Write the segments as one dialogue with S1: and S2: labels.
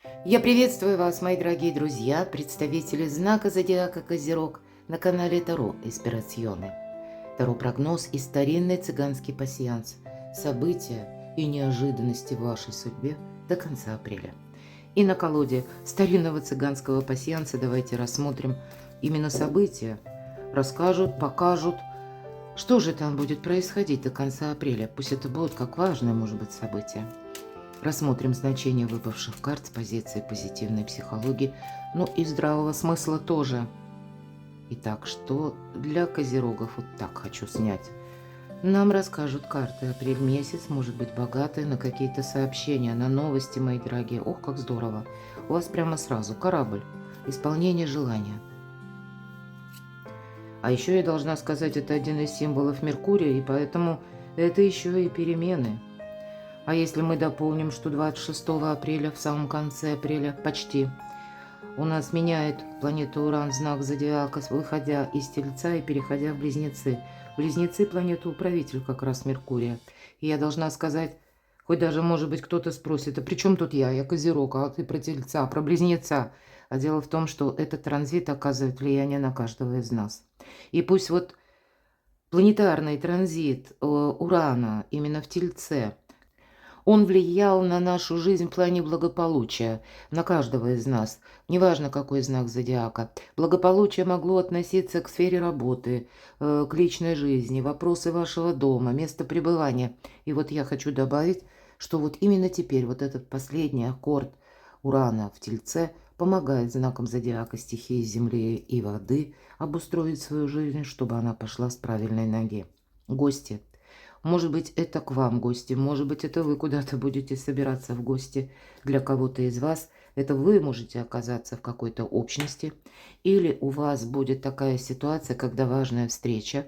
S1: Я приветствую вас, мои дорогие друзья, представители знака зодиака Козерог на канале Таро Инспирационы. Таро-прогноз и старинный цыганский пасьянс. События и неожиданности в вашей судьбе до конца апреля. И на колоде старинного цыганского пасьянса давайте рассмотрим именно события. Расскажут, покажут, что же там будет происходить до конца апреля. Пусть это будет как важное, может быть, событие. Рассмотрим значение выпавших карт с позиции позитивной психологии, ну и здравого смысла тоже. Итак, что для козерогов вот так хочу снять. Нам расскажут карты. Апрель месяц может быть богатый на какие-то сообщения, на новости, мои дорогие. Ох, как здорово. У вас прямо сразу корабль, исполнение желания. А еще я должна сказать, это один из символов Меркурия, и поэтому это еще и перемены. А если мы дополним, что 26 апреля, в самом конце апреля, почти, у нас меняет планета Уран знак зодиака, выходя из Тельца и переходя в Близнецы. Близнецы – планета-управитель как раз Меркурия. И я должна сказать, хоть даже, может быть, кто-то спросит, а при чем тут я Козерог, а ты про Тельца, про Близнеца. А дело в том, что этот транзит оказывает влияние на каждого из нас. И пусть вот планетарный транзит Урана именно в Тельце, он влиял на нашу жизнь в плане благополучия, на каждого из нас, неважно какой знак зодиака. Благополучие могло относиться к сфере работы, к личной жизни, вопросы вашего дома, места пребывания. И вот я хочу добавить, что вот именно теперь вот этот последний аккорд Урана в Тельце помогает знакам зодиака стихии земли и воды обустроить свою жизнь, чтобы она пошла с правильной ноги. Гости. Может быть, это к вам гости, может быть, это вы куда-то будете собираться в гости. Для кого-то из вас это вы можете оказаться в какой-то общности. Или у вас будет такая ситуация, когда важная встреча.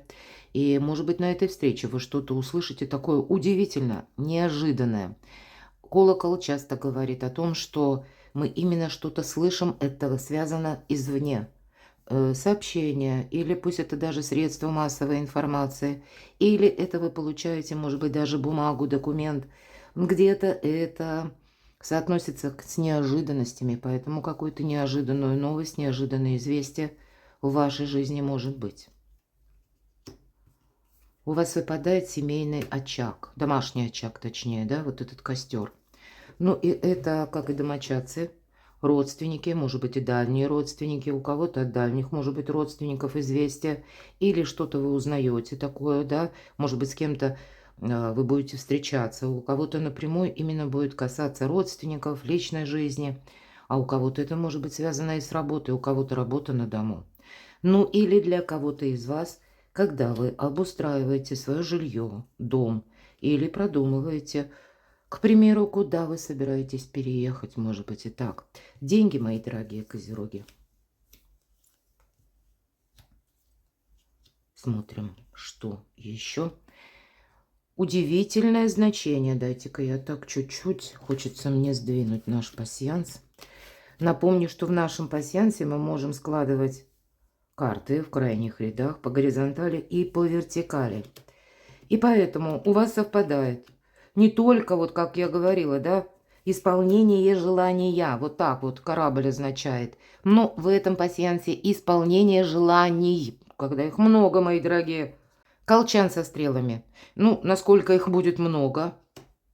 S1: И, может быть, на этой встрече вы что-то услышите такое удивительно, неожиданное. Колокол часто говорит о том, что мы именно что-то слышим, это связано извне. Сообщения, или пусть это даже средства массовой информации, или это вы получаете, может быть, даже бумагу, документ, где-то это соотносится с неожиданностями, поэтому какую-то неожиданную новость, неожиданное известие в вашей жизни может быть. У вас выпадает семейный очаг, домашний очаг точнее, да, вот этот костер. Ну и это, как и домочадцы, родственники, может быть и дальние родственники, у кого-то от дальних, может быть, родственников известия, или что-то вы узнаете такое, да, может быть, с кем-то вы будете встречаться, у кого-то напрямую именно будет касаться родственников, личной жизни, а у кого-то это может быть связано и с работой, у кого-то работа на дому. Ну или для кого-то из вас, когда вы обустраиваете свое жилье, дом, или продумываете, к примеру, куда вы собираетесь переехать, может быть и так. Деньги, мои дорогие козероги. Смотрим, что еще. Удивительное значение. Дайте-ка я так чуть-чуть. Хочется мне сдвинуть наш пасьянс. Напомню, что в нашем пасьянсе мы можем складывать карты в крайних рядах по горизонтали и по вертикали. И поэтому у вас совпадает не только, вот как я говорила, да, исполнение желания, вот так вот корабль означает, но в этом пасьянсе исполнение желаний, когда их много, мои дорогие. Колчан со стрелами. Ну, насколько их будет много,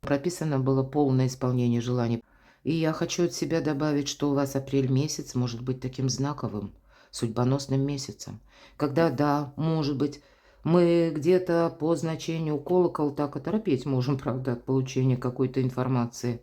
S1: прописано было полное исполнение желаний. И я хочу от себя добавить, что у вас апрель месяц может быть таким знаковым, судьбоносным месяцем. Когда, да, может быть, мы где-то по значению колокол так оторопеть можем, правда, от получения какой-то информации.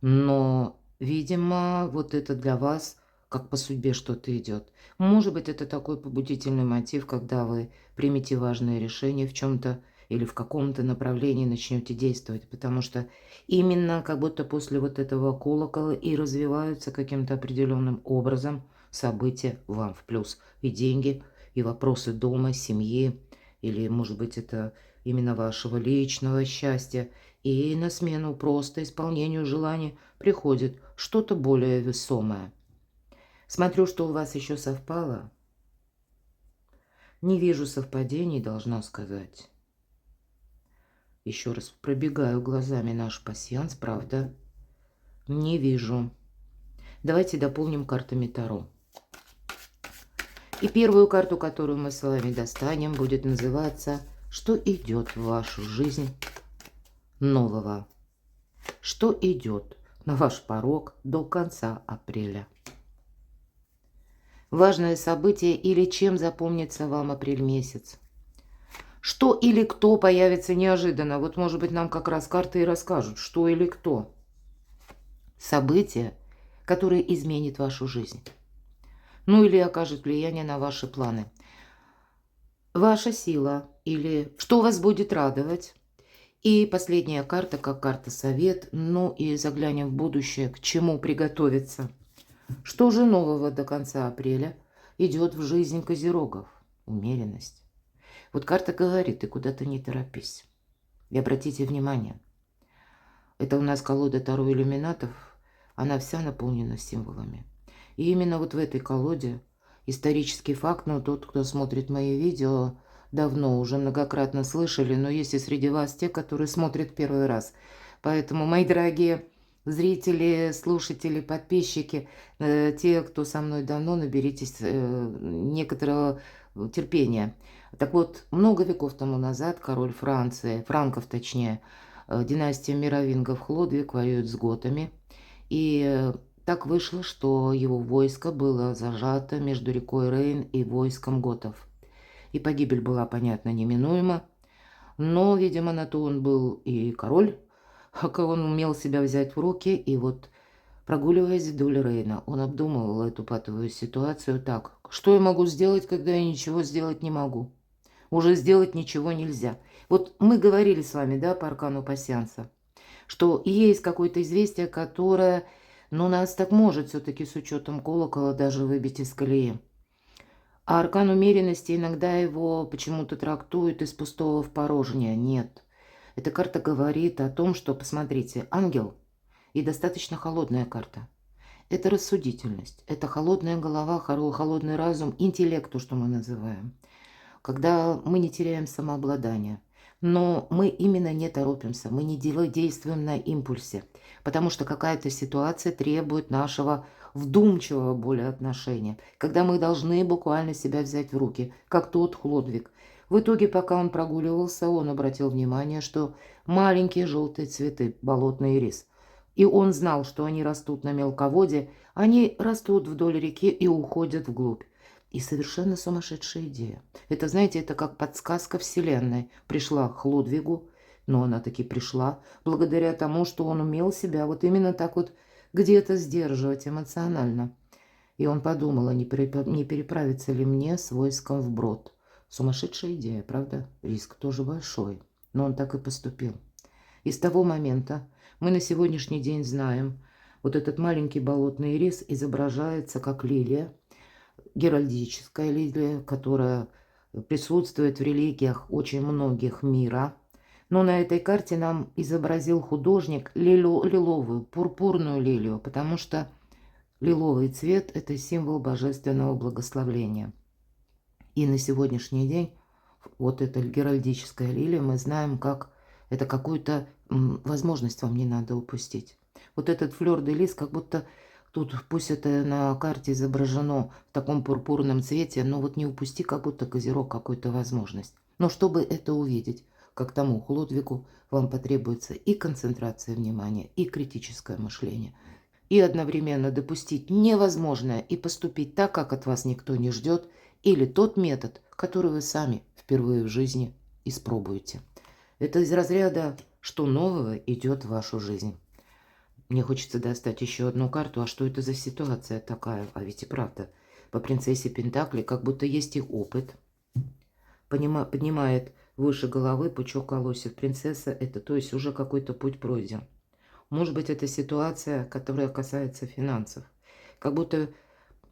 S1: Но, видимо, вот это для вас, как по судьбе что-то идет. Может быть, это такой побудительный мотив, когда вы примете важное решение в чем-то или в каком-то направлении начнете действовать, потому что именно как будто после вот этого колокола и развиваются каким-то определенным образом события вам в плюс. И деньги, и вопросы дома, семьи, или, может быть, это именно вашего личного счастья. И на смену просто исполнению желаний приходит что-то более весомое. Смотрю, что у вас еще совпало. Не вижу совпадений, должна сказать. Еще раз пробегаю глазами наш пасьянс, правда. Не вижу. Давайте дополним картами Таро. И первую карту, которую мы с вами достанем, будет называться «Что идет в вашу жизнь нового?» Что идет на ваш порог до конца апреля? Важное событие или чем запомнится вам апрель месяц? Что или кто появится неожиданно? Вот, может быть, нам как раз карты и расскажут, что или кто. Событие, которое изменит вашу жизнь. Ну или окажет влияние на ваши планы. Ваша сила или что вас будет радовать. И последняя карта, как карта совет. Ну и заглянем в будущее, к чему приготовиться. Что же нового до конца апреля идет в жизнь козерогов? Умеренность. Вот карта говорит, ты куда-то не торопись. И обратите внимание, это у нас колода Таро иллюминатов, она вся наполнена символами. И именно вот в этой колоде исторический факт, ну тот, кто смотрит мои видео, давно уже многократно слышали, но есть и среди вас те, которые смотрят первый раз. Поэтому, мои дорогие зрители, слушатели, подписчики, те, кто со мной давно, наберитесь некоторого терпения. Так вот, много веков тому назад король Франции, франков точнее, династия мировингов Хлодвиг воюет с готами. И так вышло, что его войско было зажато между рекой Рейн и войском готов. И погибель была, понятно, неминуема. Но, видимо, на то он был и король, как он умел себя взять в руки. И вот, прогуливаясь вдоль Рейна, он обдумывал эту патовую ситуацию так. Что я могу сделать, когда я ничего сделать не могу? Уже сделать ничего нельзя. Вот мы говорили с вами, да, по аркану пасьянса, что есть какое-то известие, которое, ну, нас так может все-таки с учетом колокола даже выбить из колеи. А аркан умеренности иногда его почему-то трактуют из пустого в порожнее. Нет. Эта карта говорит о том, что, посмотрите, ангел и достаточно холодная карта. Это рассудительность, это холодная голова, холодный разум, интеллект, то, что мы называем. Когда мы не теряем самообладание. Но мы именно не торопимся, мы не действуем на импульсе, потому что какая-то ситуация требует нашего вдумчивого более отношения, когда мы должны буквально себя взять в руки, как тот Хлодвиг. В итоге, пока он прогуливался, он обратил внимание, что маленькие желтые цветы, болотный рис, и он знал, что они растут на мелководье, они растут вдоль реки и уходят вглубь. И совершенно сумасшедшая идея. Это, знаете, это как подсказка вселенной. Пришла к Хлодвигу, но она таки пришла, благодаря тому, что он умел себя вот именно так вот где-то сдерживать эмоционально. И он подумал, а не переправиться ли мне с войском вброд. Сумасшедшая идея, правда? Риск тоже большой. Но он так и поступил. И с того момента мы на сегодняшний день знаем, вот этот маленький болотный рис изображается как лилия, геральдическая лилия, которая присутствует в религиях очень многих мира. Но на этой карте нам изобразил художник лиловую, пурпурную лилию, потому что лиловый цвет – это символ божественного благословления. И на сегодняшний день вот эта геральдическая лилия, мы знаем, как это какую-то возможность вам не надо упустить. Вот этот флёр-де-лис, как будто тут, пусть это на карте изображено в таком пурпурном цвете, но вот не упусти, как будто козерог, какую-то возможность. Но чтобы это увидеть, как тому Хлодвигу, вам потребуется и концентрация внимания, и критическое мышление. И одновременно допустить невозможное и поступить так, как от вас никто не ждет, или тот метод, который вы сами впервые в жизни испробуете. Это из разряда «что нового идет в вашу жизнь». Мне хочется достать еще одну карту. А что это за ситуация такая? А ведь и правда. По принцессе Пентакли как будто есть их опыт. Поднимает выше головы пучок колосьев. Принцесса это, то есть уже какой-то путь пройден. Может быть, это ситуация, которая касается финансов. Как будто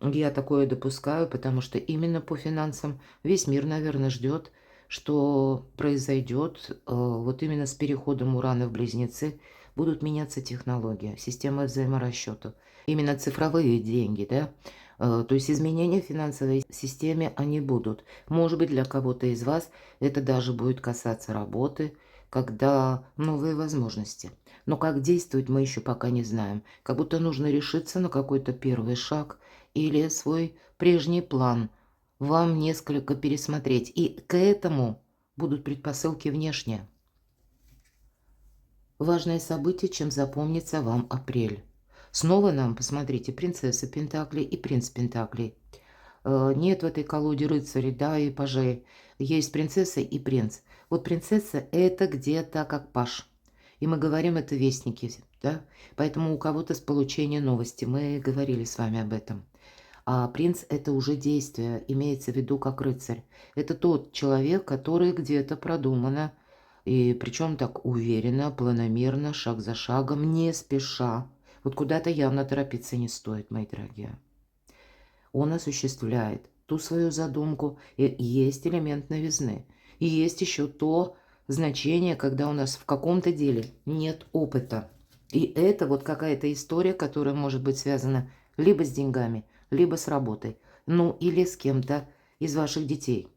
S1: я такое допускаю, потому что именно по финансам весь мир, наверное, ждет, что произойдет вот именно с переходом Урана в Близнецы. Будут меняться технологии, система взаиморасчетов. Именно цифровые деньги, да? То есть изменения в финансовой системе, они будут. Может быть, для кого-то из вас это даже будет касаться работы, когда новые возможности. Но как действовать, мы еще пока не знаем. Как будто нужно решиться на какой-то первый шаг или свой прежний план вам несколько пересмотреть. И к этому будут предпосылки внешние. Важное событие, чем запомнится вам апрель. Снова нам, посмотрите, принцесса Пентаклей и принц Пентаклей. Нет в этой колоде рыцарей, да, и пажей. Есть принцесса и принц. Вот принцесса – это где-то как паж. И мы говорим, это вестники, да? Поэтому у кого-то с получения новости. Мы говорили с вами об этом. А принц – это уже действие, имеется в виду как рыцарь. Это тот человек, который где-то продуманно, и причем так уверенно, планомерно, шаг за шагом, не спеша. Вот куда-то явно торопиться не стоит, мои дорогие. Он осуществляет ту свою задумку, и есть элемент новизны. И есть еще то значение, когда у нас в каком-то деле нет опыта. И это вот какая-то история, которая может быть связана либо с деньгами, либо с работой, ну или с кем-то из ваших детей.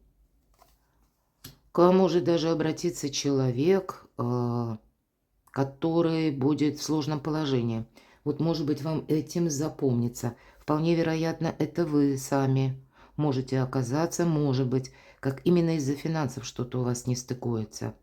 S1: К вам может даже обратиться человек, который будет в сложном положении. Вот, может быть, вам этим запомнится. Вполне вероятно, это вы сами можете оказаться, может быть, как именно из-за финансов что-то у вас не стыкуется.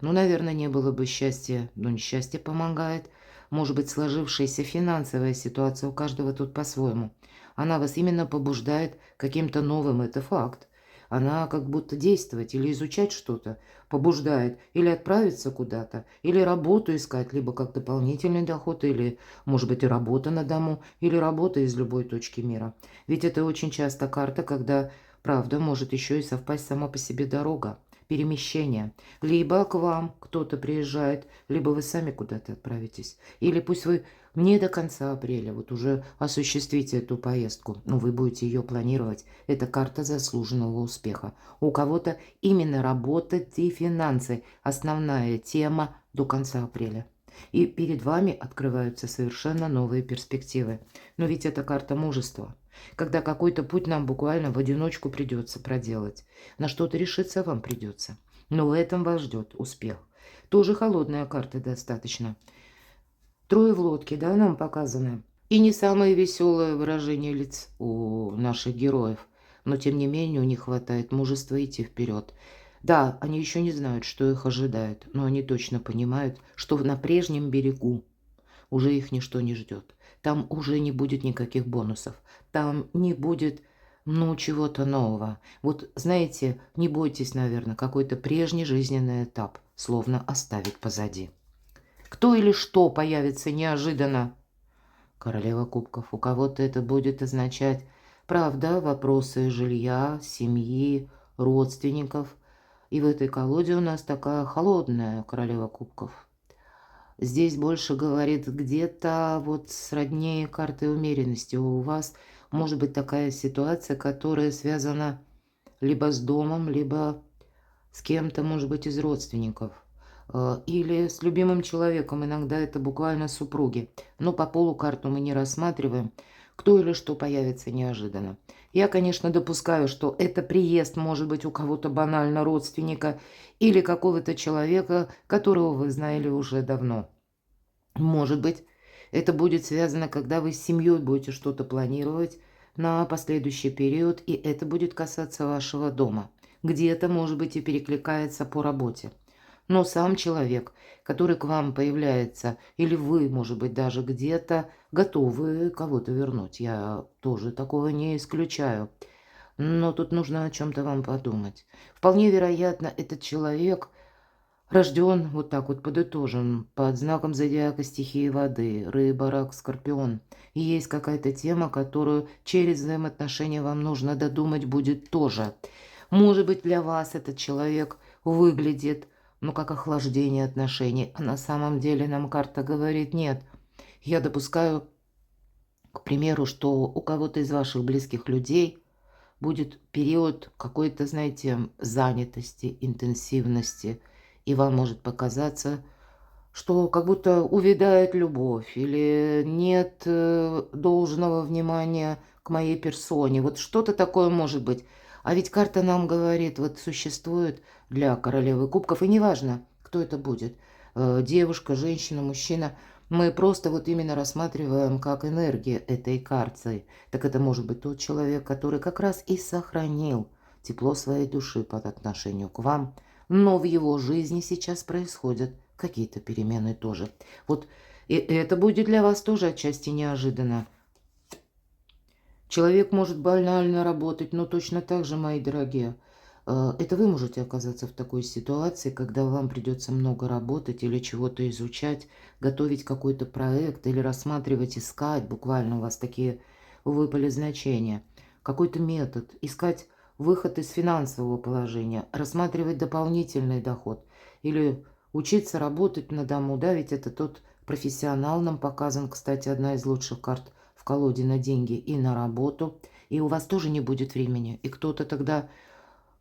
S1: Ну, наверное, не было бы счастья, но несчастье помогает. Может быть, сложившаяся финансовая ситуация у каждого тут по-своему. Она вас именно побуждает каким-то новым, это факт. Она как будто действовать или изучать что-то побуждает, или отправиться куда-то, или работу искать, либо как дополнительный доход, или, может быть, и работа на дому, или работа из любой точки мира. Ведь это очень часто карта, когда, правда, может еще и совпасть сама по себе дорога, перемещение. Либо к вам кто-то приезжает, либо вы сами куда-то отправитесь. Или пусть вы не до конца апреля вот уже осуществите эту поездку, но вы будете ее планировать. Это карта заслуженного успеха. У кого-то именно работа и финансы – основная тема до конца апреля. И перед вами открываются совершенно новые перспективы. Но ведь это карта мужества. Когда какой-то путь нам буквально в одиночку придется проделать. На что-то решиться вам придется. Но в этом вас ждет успех. Тоже холодная карта достаточно. Трое в лодке, да, нам показаны. И не самое веселое выражение лиц у наших героев. Но, тем не менее, у них хватает мужества идти вперед. Да, они еще не знают, что их ожидает, но они точно понимают, что на прежнем берегу уже их ничто не ждет. Там уже не будет никаких бонусов. Там не будет, ну, чего-то нового. Вот, знаете, не бойтесь, наверное, какой-то прежний жизненный этап словно оставить позади. Кто или что появится неожиданно? Королева кубков. У кого-то это будет означать, правда, вопросы жилья, семьи, родственников. И в этой колоде у нас такая холодная королева кубков. Здесь больше говорит где-то вот сродни карты умеренности. У вас может быть такая ситуация, которая связана либо с домом, либо с кем-то, может быть, из родственников. Или с любимым человеком, иногда это буквально супруги. Но по полу карту мы не рассматриваем, кто или что появится неожиданно. Я, конечно, допускаю, что это приезд может быть у кого-то банально родственника или какого-то человека, которого вы знали уже давно. Может быть, это будет связано, когда вы с семьей будете что-то планировать на последующий период, и это будет касаться вашего дома. Где-то, может быть, и перекликается по работе. Но сам человек, который к вам появляется, или вы, может быть, даже где-то готовы кого-то вернуть. Я тоже такого не исключаю. Но тут нужно о чем-то вам подумать. Вполне вероятно, этот человек рожден, вот так вот подытожим, под знаком зодиака стихии воды, рыба, рак, скорпион. И есть какая-то тема, которую через взаимоотношения вам нужно додумать будет тоже. Может быть, для вас этот человек выглядит, ну, как охлаждение отношений, а на самом деле нам карта говорит нет. Я допускаю, к примеру, что у кого-то из ваших близких людей будет период какой-то, знаете, занятости, интенсивности, и вам может показаться, что как будто увядает любовь или нет должного внимания к моей персоне. Вот что-то такое может быть. А ведь карта нам говорит, вот существует для королевы кубков, и неважно, Кто это будет? Девушка, женщина, мужчина? Мы просто вот именно рассматриваем как энергия этой карты. Так это может быть тот человек, который как раз и сохранил тепло своей души по отношению к вам, но в его жизни сейчас происходят какие-то перемены тоже. Вот и это будет для вас тоже отчасти неожиданно. Человек может банально работать, но точно так же, мои дорогие, это вы можете оказаться в такой ситуации, когда вам придется много работать или чего-то изучать, готовить какой-то проект или рассматривать, искать, буквально у вас такие выпали значения, какой-то метод, искать выход из финансового положения, рассматривать дополнительный доход или учиться работать на дому, да, ведь это тот профессионал нам показан, кстати, одна из лучших карт в колоде на деньги и на работу, и у вас тоже не будет времени, и кто-то тогда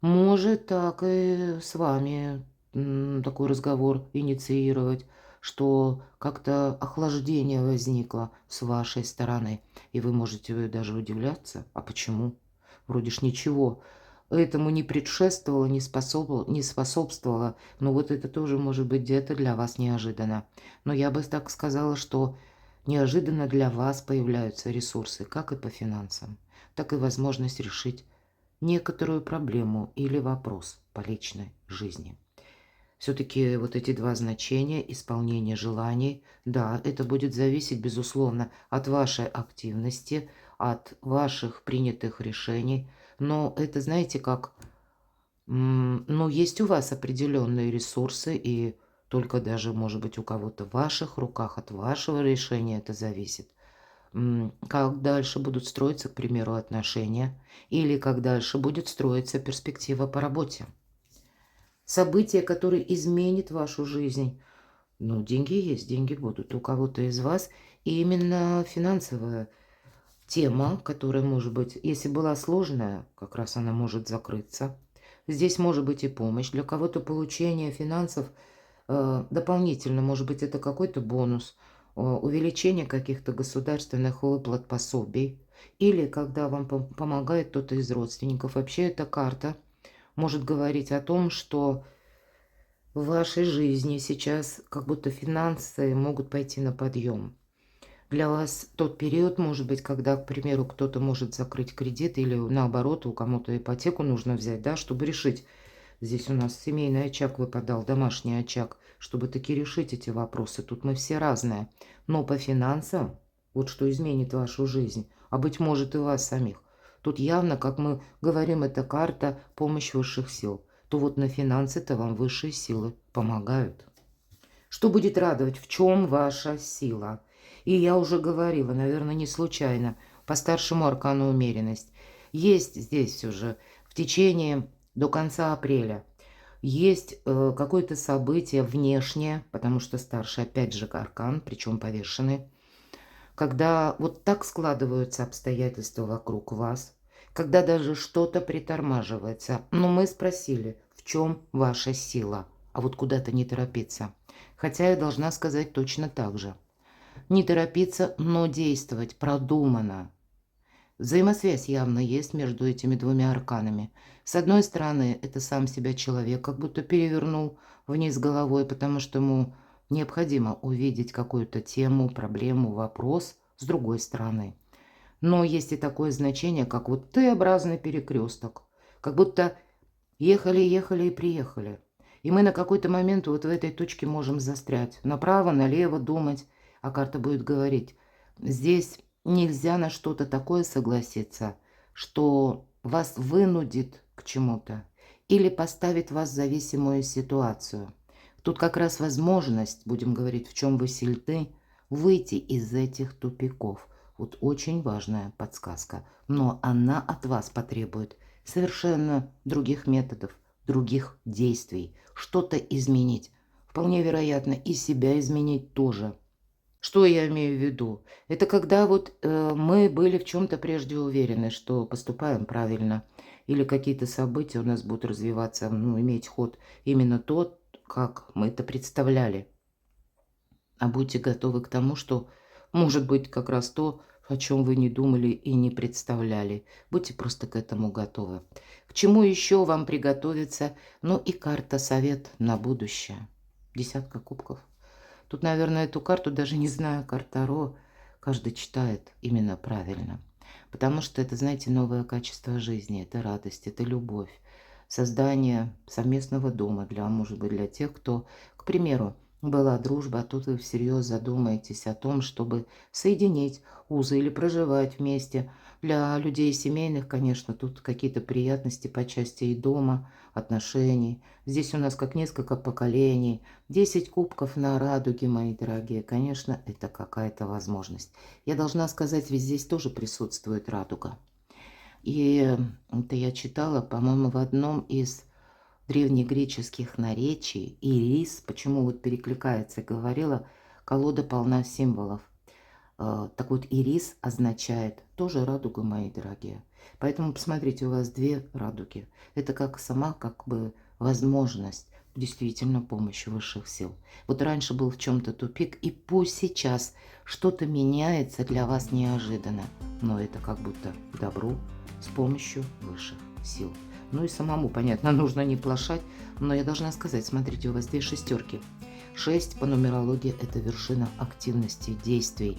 S1: может так и с вами такой разговор инициировать, что как-то охлаждение возникло с вашей стороны, и вы можете даже удивляться, а почему? Вроде ж ничего этому не предшествовало, не способствовало, но вот это тоже может быть где-то для вас неожиданно. Но я бы так сказала, что неожиданно для вас появляются ресурсы, как и по финансам, так и возможность решить некоторую проблему или вопрос по личной жизни. Все-таки вот эти два значения, исполнение желаний, да, это будет зависеть, безусловно, от вашей активности, от ваших принятых решений. Но это, знаете, как, ну, есть у вас определенные ресурсы, и только даже, может быть, у кого-то в ваших руках, от вашего решения это зависит. Как дальше будут строиться, к примеру, отношения, или как дальше будет строиться перспектива по работе. Событие, которое изменит вашу жизнь. Ну, деньги есть, деньги будут у кого-то из вас. И именно финансовая тема, которая может быть, если была сложная, как раз она может закрыться. Здесь может быть и помощь. Для кого-то получение финансов дополнительно, может быть, это какой-то бонус, увеличение каких-то государственных выплат, пособий. Или когда вам помогает кто-то из родственников. Вообще эта карта может говорить о том, что в вашей жизни сейчас как будто финансы могут пойти на подъем. Для вас тот период может быть, когда, к примеру, кто-то может закрыть кредит или наоборот, у кому-то ипотеку нужно взять, да, чтобы решить. Здесь у нас семейный очаг выпадал, домашний очаг, чтобы таки решить эти вопросы. Тут мы все разные. Но по финансам, вот что изменит вашу жизнь, а быть может и вас самих. Тут явно, как мы говорим, это карта помощь высших сил. То вот на финансы-то вам высшие силы помогают. Что будет радовать? В чем ваша сила? И я уже говорила, наверное, не случайно, по старшему аркану умеренность. Есть здесь уже в течение до конца апреля. Есть какое-то событие внешнее, потому что старший опять же аркан, причем повешенный. Когда вот так складываются обстоятельства вокруг вас, когда даже что-то притормаживается. Но мы спросили, в чем ваша сила? А вот куда-то не торопиться. Хотя я должна сказать точно так же. Не торопиться, но действовать продуманно. Взаимосвязь явно есть между этими двумя арканами. С одной стороны, это сам себя человек как будто перевернул вниз головой, потому что ему необходимо увидеть какую-то тему, проблему, вопрос с другой стороны. Но есть и такое значение, как вот Т-образный перекресток. Как будто ехали, ехали и приехали. И мы на какой-то момент вот в этой точке можем застрять. Направо, налево думать, а карта будет говорить. Здесь нельзя на что-то такое согласиться, что вас вынудит к чему-то или поставит вас в зависимую ситуацию. Тут как раз возможность, будем говорить, в чем вы сильны, выйти из этих тупиков. Вот очень важная подсказка. Но она от вас потребует совершенно других методов, других действий. Что-то изменить. Вполне вероятно, и себя изменить тоже. Что я имею в виду? Это когда вот мы были в чем-то прежде уверены, что поступаем правильно, или какие-то события у нас будут развиваться, ну, иметь ход именно тот, как мы это представляли. А будьте готовы к тому, что может быть как раз то, о чем вы не думали и не представляли. Будьте просто к этому готовы. К чему еще вам приготовиться? Ну и карта совет на будущее. Десятка кубков. Тут, наверное, эту карту, даже не знаю, карт Таро, каждый читает именно правильно. Потому что это, знаете, новое качество жизни, это радость, это любовь. Создание совместного дома для, может быть, для тех, кто, к примеру, была дружба, а тут вы всерьез задумаетесь о том, чтобы соединить узы или проживать вместе. Для людей семейных, конечно, тут какие-то приятности по части и дома, отношений. Здесь у нас как несколько поколений. 10 кубков на радуге, мои дорогие. Конечно, это какая-то возможность. Я должна сказать, ведь здесь тоже присутствует радуга. И это я читала, по-моему, в одном из древнегреческих наречий. Ирис, почему вот перекликается, говорила, колода полна символов. Так вот, ирис означает тоже радуга, мои дорогие. Поэтому посмотрите, у вас две радуги. Это как сама как бы возможность действительно помощи высших сил. Вот раньше был в чем-то тупик, и пусть сейчас что-то меняется для вас неожиданно, но это как будто к добру с помощью высших сил. Ну и самому, понятно, нужно не плашать, но я должна сказать, смотрите, у вас две шестерки. 6 по нумерологии – это вершина активности, действий,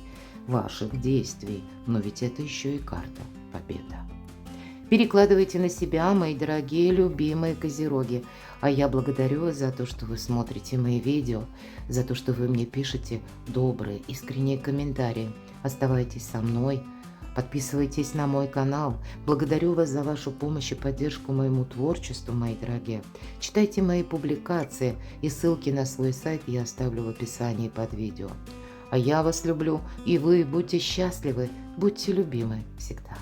S1: ваших действий. Но ведь это еще и карта победа. Перекладывайте на себя, мои дорогие, любимые козероги. А я благодарю вас за то, что вы смотрите мои видео, за то, что вы мне пишете добрые, искренние комментарии. Оставайтесь со мной, подписывайтесь на мой канал. Благодарю вас за вашу помощь и поддержку моему творчеству, мои дорогие. Читайте мои публикации, и ссылки на свой сайт я оставлю в описании под видео. А я вас люблю, и вы будьте счастливы, будьте любимы всегда.